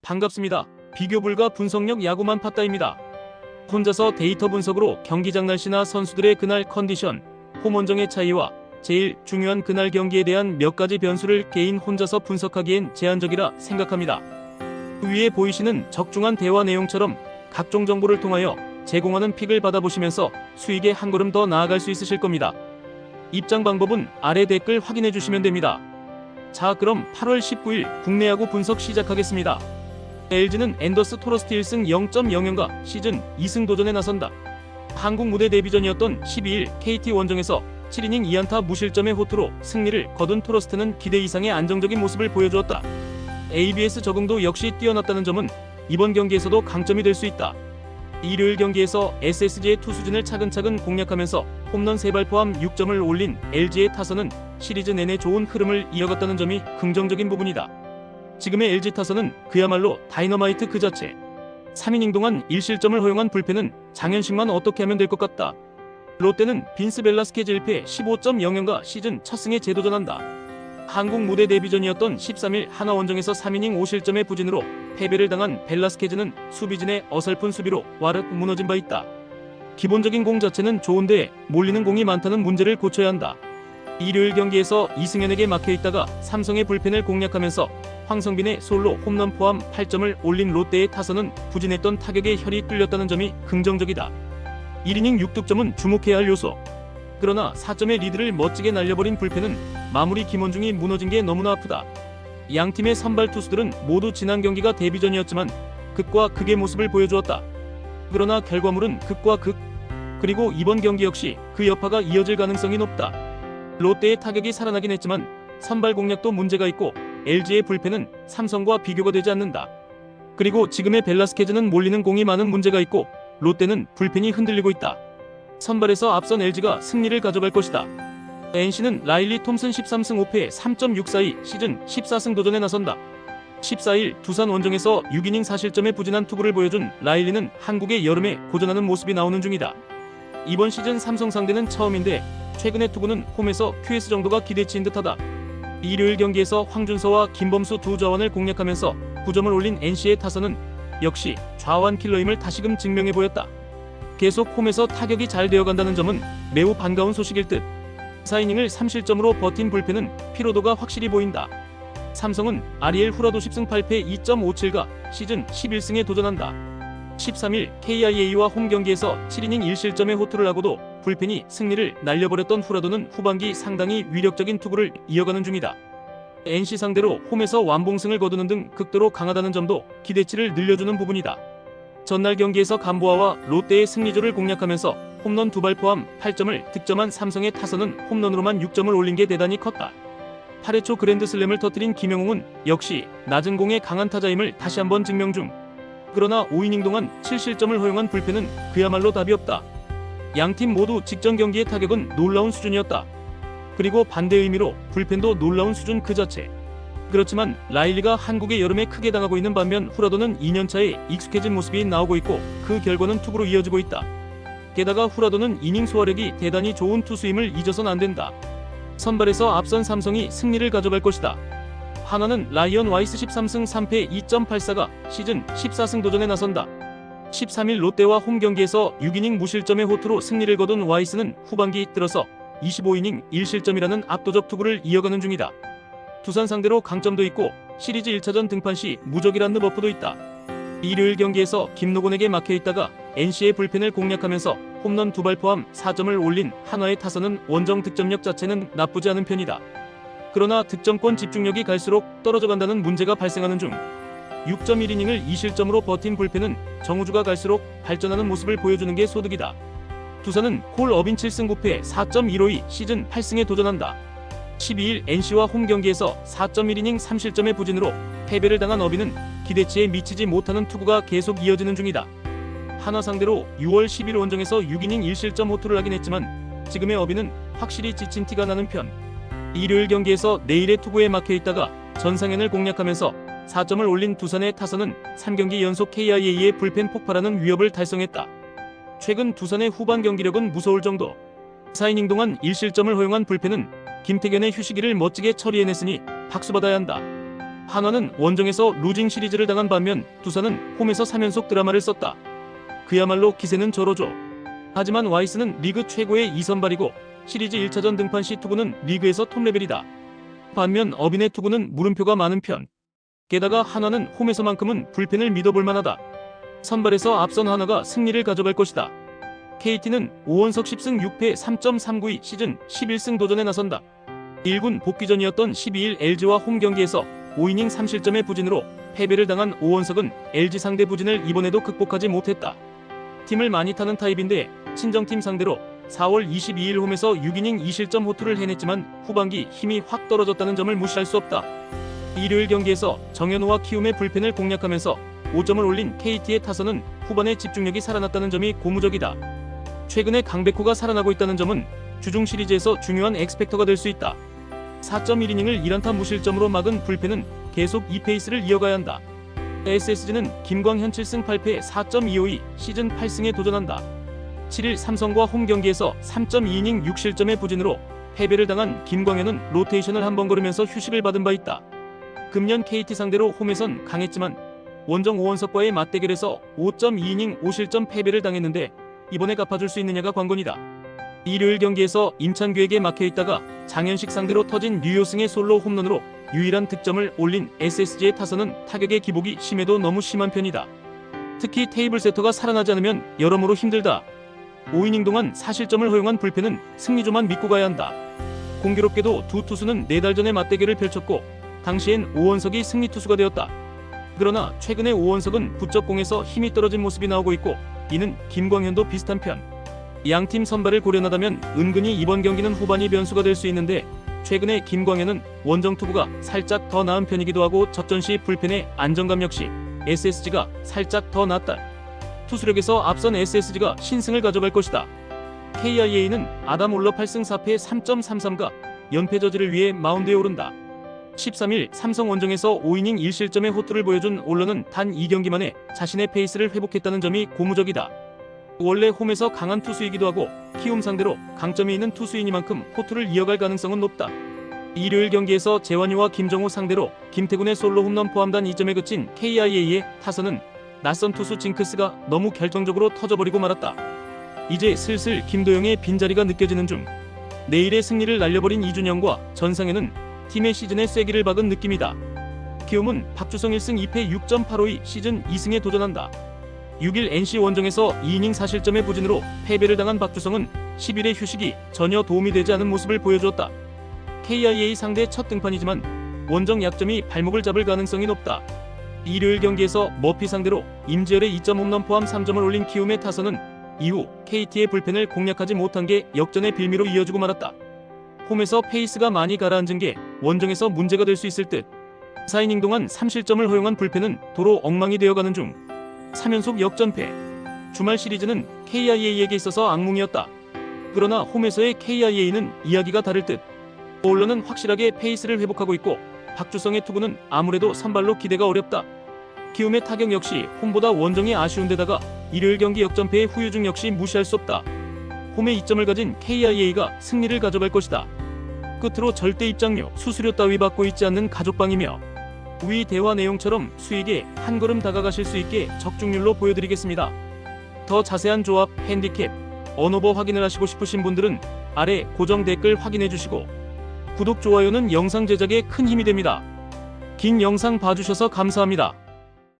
반갑습니다. 비교 불가 분석력 야구만 팠다입니다. 혼자서 데이터 분석으로 경기장 날씨나 선수들의 그날 컨디션, 홈 원정의 차이와 제일 중요한 그날 경기에 대한 몇 가지 변수를 개인 혼자서 분석하기엔 제한적이라 생각합니다. 위에 보이시는 적중한 대화 내용처럼 각종 정보를 통하여 제공하는 픽을 받아보시면서 수익에 한 걸음 더 나아갈 수 있으실 겁니다. 입장 방법은 아래 댓글 확인해 주시면 됩니다. 자, 그럼 8월 19일 국내 야구 분석 시작하겠습니다. LG는 앤더스 토러스트 1승 0.00과 시즌 2승 도전에 나선다. 한국 무대 데뷔전이었던 12일 KT 원정에서 7이닝 2안타 무실점의 호투로 승리를 거둔 토러스트는 기대 이상의 안정적인 모습을 보여주었다. ABS 적응도 역시 뛰어났다는 점은 이번 경기에서도 강점이 될 수 있다. 일요일 경기에서 SSG의 투수진을 차근차근 공략하면서 홈런 3발 포함 6점을 올린 LG의 타선은 시리즈 내내 좋은 흐름을 이어갔다는 점이 긍정적인 부분이다. 지금의 LG 타선은 그야말로 다이너마이트 그 자체. 3이닝 동안 1실점을 허용한 불펜은 장현식만 어떻게 하면 될 것 같다. 롯데는 빈스 벨라스케즈 1패 15.00과 시즌 첫 승에 재도전한다. 한국 무대 데뷔전이었던 13일 하나 원정에서 3이닝 5실점의 부진으로 패배를 당한 벨라스케즈는 수비진의 어설픈 수비로 와르르 무너진 바 있다. 기본적인 공 자체는 좋은데 몰리는 공이 많다는 문제를 고쳐야 한다. 일요일 경기에서 이승현에게 막혀있다가 삼성의 불펜을 공략하면서 황성빈의 솔로 홈런 포함 8점을 올린 롯데의 타선은 부진했던 타격에 혈이 뚫렸다는 점이 긍정적이다. 1이닝 6득점은 주목해야 할 요소. 그러나 4점의 리드를 멋지게 날려버린 불펜은 마무리 김원중이 무너진 게 너무나 아프다. 양팀의 선발 투수들은 모두 지난 경기가 데뷔전이었지만 극과 극의 모습을 보여주었다. 그러나 결과물은 극과 극. 그리고 이번 경기 역시 그 여파가 이어질 가능성이 높다. 롯데의 타격이 살아나긴 했지만 선발 공략도 문제가 있고 LG의 불펜은 삼성과 비교가 되지 않는다. 그리고 지금의 벨라스케즈는 몰리는 공이 많은 문제가 있고 롯데는 불펜이 흔들리고 있다. 선발에서 앞선 LG가 승리를 가져갈 것이다. NC는 라일리 톰슨 13승 5패 3.642 시즌 14승 도전에 나선다. 14일 두산 원정에서 6이닝 4실점의 부진한 투구를 보여준 라일리는 한국의 여름에 고전하는 모습이 나오는 중이다. 이번 시즌 삼성 상대는 처음인데 최근의 투구는 홈에서 QS 정도가 기대치인 듯하다. 일요일 경기에서 황준서와 김범수 두 좌완을 공략하면서 9점을 올린 NC의 타선은 역시 좌완 킬러임을 다시금 증명해 보였다. 계속 홈에서 타격이 잘 되어간다는 점은 매우 반가운 소식일 듯. 4이닝을 3실점으로 버틴 불펜은 피로도가 확실히 보인다. 삼성은 아리엘 후라도 10승 8패 2.57가 시즌 11승에 도전한다. 13일 KIA와 홈 경기에서 7이닝 1실점의 호투를 하고도 불펜이 승리를 날려버렸던 후라도는 후반기 상당히 위력적인 투구를 이어가는 중이다. NC 상대로 홈에서 완봉승을 거두는 등 극도로 강하다는 점도 기대치를 늘려주는 부분이다. 전날 경기에서 감보아와 롯데의 승리조를 공략하면서 홈런 2발 포함 8점을 득점한 삼성의 타선은 홈런으로만 6점을 올린 게 대단히 컸다. 8회 초 그랜드슬램을 터뜨린 김영웅은 역시 낮은 공에 강한 타자임을 다시 한번 증명 중. 그러나 5이닝 동안 7실점을 허용한 불펜은 그야말로 답이 없다. 양팀 모두 직전 경기의 타격은 놀라운 수준이었다. 그리고 반대 의미로 불펜도 놀라운 수준 그 자체. 그렇지만 라일리가 한국의 여름에 크게 당하고 있는 반면 후라도는 2년차에 익숙해진 모습이 나오고 있고 그 결과는 투구로 이어지고 있다. 게다가 후라도는 이닝 소화력이 대단히 좋은 투수임을 잊어선 안 된다. 선발에서 앞선 삼성이 승리를 가져갈 것이다. 하나는 라이언 와이스 13승 3패 2.84가 시즌 14승 도전에 나선다. 13일 롯데와 홈 경기에서 6이닝 무실점의 호투로 승리를 거둔 와이스는 후반기 들어서 25이닝 1실점이라는 압도적 투구를 이어가는 중이다. 두산 상대로 강점도 있고 시리즈 1차전 등판 시 무적이라는 버프도 있다. 일요일 경기에서 김노곤에게 막혀있다가 NC의 불펜을 공략하면서 홈런 2발 포함 4점을 올린 한화의 타선은 원정 득점력 자체는 나쁘지 않은 편이다. 그러나 득점권 집중력이 갈수록 떨어져 간다는 문제가 발생하는 중. 6.1이닝을 2실점으로 버틴 불펜은 정우주가 갈수록 발전하는 모습을 보여주는 게 소득이다. 두산은 콜 어빈 7승 9패 4.152 시즌 8승에 도전한다. 12일 NC와 홈 경기에서 4.1이닝 3실점의 부진으로 패배를 당한 어빈은 기대치에 미치지 못하는 투구가 계속 이어지는 중이다. 한화 상대로 6월 10일 원정에서 6이닝 1실점 호투를 하긴 했지만 지금의 어빈은 확실히 지친 티가 나는 편. 일요일 경기에서 내일의 투구에 막혀있다가 전상현을 공략하면서 4점을 올린 두산의 타선은 3경기 연속 KIA의 불펜 폭발하는 위협을 달성했다. 최근 두산의 후반 경기력은 무서울 정도. 4이닝 동안 1실점을 허용한 불펜은 김태견의 휴식기를 멋지게 처리해냈으니 박수받아야 한다. 한화는 원정에서 루징 시리즈를 당한 반면 두산은 홈에서 3연속 드라마를 썼다. 그야말로 기세는 저로죠. 하지만 와이스는 리그 최고의 2선발이고 시리즈 1차전 등판 시 투구는 리그에서 톱레벨이다. 반면 어빈의 투구는 물음표가 많은 편. 게다가 한화는 홈에서만큼은 불펜을 믿어볼 만하다. 선발에서 앞선 한화가 승리를 가져갈 것이다. KT는 5원석 10승 6패 3.392 시즌 11승 도전에 나선다. 1군 복귀전이었던 12일 LG와 홈 경기에서 5이닝 3실점의 부진으로 패배를 당한 오원석은 LG 상대 부진을 이번에도 극복하지 못했다. 팀을 많이 타는 타입인데 친정팀 상대로 4월 22일 홈에서 6이닝 2실점 호투를 해냈지만 후반기 힘이 확 떨어졌다는 점을 무시할 수 없다. 일요일 경기에서 정현우와 키움의 불펜을 공략하면서 5점을 올린 KT의 타선은 후반에 집중력이 살아났다는 점이 고무적이다. 최근에 강백호가 살아나고 있다는 점은 주중 시리즈에서 중요한 엑스팩터가 될 수 있다. 4.1이닝을 1안타 무실점으로 막은 불펜은 계속 이 페이스를 이어가야 한다. SSG는 김광현 7승 8패 4.252 시즌 8승에 도전한다. 7일 삼성과 홈 경기에서 3.2이닝 6실점의 부진으로 패배를 당한 김광현은 로테이션을 한 번 걸으면서 휴식을 받은 바 있다. 금년 KT 상대로 홈에선 강했지만 원정 오원석과의 맞대결에서 5.2이닝 5실점 패배를 당했는데 이번에 갚아줄 수 있느냐가 관건이다. 일요일 경기에서 임찬규에게 막혀있다가 장현식 상대로 터진 류효승의 솔로 홈런으로 유일한 득점을 올린 SSG의 타선은 타격의 기복이 심해도 너무 심한 편이다. 특히 테이블 세터가 살아나지 않으면 여러모로 힘들다. 5이닝 동안 4실점을 허용한 불펜은 승리조만 믿고 가야 한다. 공교롭게도 두 투수는 4달 전에 맞대결을 펼쳤고 당시엔 오원석이 승리 투수가 되었다. 그러나 최근에 오원석은 부쩍공에서 힘이 떨어진 모습이 나오고 있고 이는 김광현도 비슷한 편. 양팀 선발을 고려하다면 은근히 이번 경기는 후반이 변수가 될 수 있는데 최근에 김광현은 원정 투구가 살짝 더 나은 편이기도 하고 접전 시 불펜의 안정감 역시 SSG가 살짝 더 낫다. 투수력에서 앞선 SSG가 신승을 가져갈 것이다. KIA는 아담 올러 8승 4패 3.33가 연패 저지를 위해 마운드에 오른다. 13일 삼성 원정에서 5이닝 1실점의 호투를 보여준 올러는 단 2경기 만에 자신의 페이스를 회복했다는 점이 고무적이다. 원래 홈에서 강한 투수이기도 하고 키움 상대로 강점이 있는 투수이니만큼 호투를 이어갈 가능성은 높다. 일요일 경기에서 재환이와 김정호 상대로 김태군의 솔로 홈런 포함단 2점에 그친 KIA의 타선은 낯선 투수 징크스가 너무 결정적으로 터져버리고 말았다. 이제 슬슬 김도영의 빈자리가 느껴지는 중. 내일의 승리를 날려버린 이준영과 전상현은 팀의 시즌에 쐐기를 박은 느낌이다. 키움은 박주성 1승 2패 6.852 시즌 2승에 도전한다. 6일 NC 원정에서 2이닝 4실점의 부진으로 패배를 당한 박주성은 10일의 휴식이 전혀 도움이 되지 않은 모습을 보여주었다. KIA 상대 첫 등판이지만 원정 약점이 발목을 잡을 가능성이 높다. 일요일 경기에서 머피 상대로 임지열의 2점 홈런 포함 3점을 올린 키움의 타선은 이후 KT의 불펜을 공략하지 못한 게 역전의 빌미로 이어지고 말았다. 홈에서 페이스가 많이 가라앉은 게 원정에서 문제가 될 수 있을 듯. 4이닝 동안 3실점을 허용한 불펜은 도로 엉망이 되어가는 중. 3연속 역전패. 주말 시리즈는 KIA에게 있어서 악몽이었다. 그러나 홈에서의 KIA는 이야기가 다를 듯. 올러는 확실하게 페이스를 회복하고 있고 박주성의 투구는 아무래도 선발로 기대가 어렵다. 키움의 타격 역시 홈보다 원정이 아쉬운 데다가 일요일 경기 역전패의 후유증 역시 무시할 수 없다. 홈에 2점을 가진 KIA가 승리를 가져갈 것이다. 끝으로 절대 입장료, 수수료 따위 받고 있지 않는 가족방이며 위 대화 내용처럼 수익에 한 걸음 다가가실 수 있게 적중률로 보여드리겠습니다. 더 자세한 조합, 핸디캡, 언오버 확인을 하시고 싶으신 분들은 아래 고정 댓글 확인해주시고 구독, 좋아요는 영상 제작에 큰 힘이 됩니다. 긴 영상 봐주셔서 감사합니다.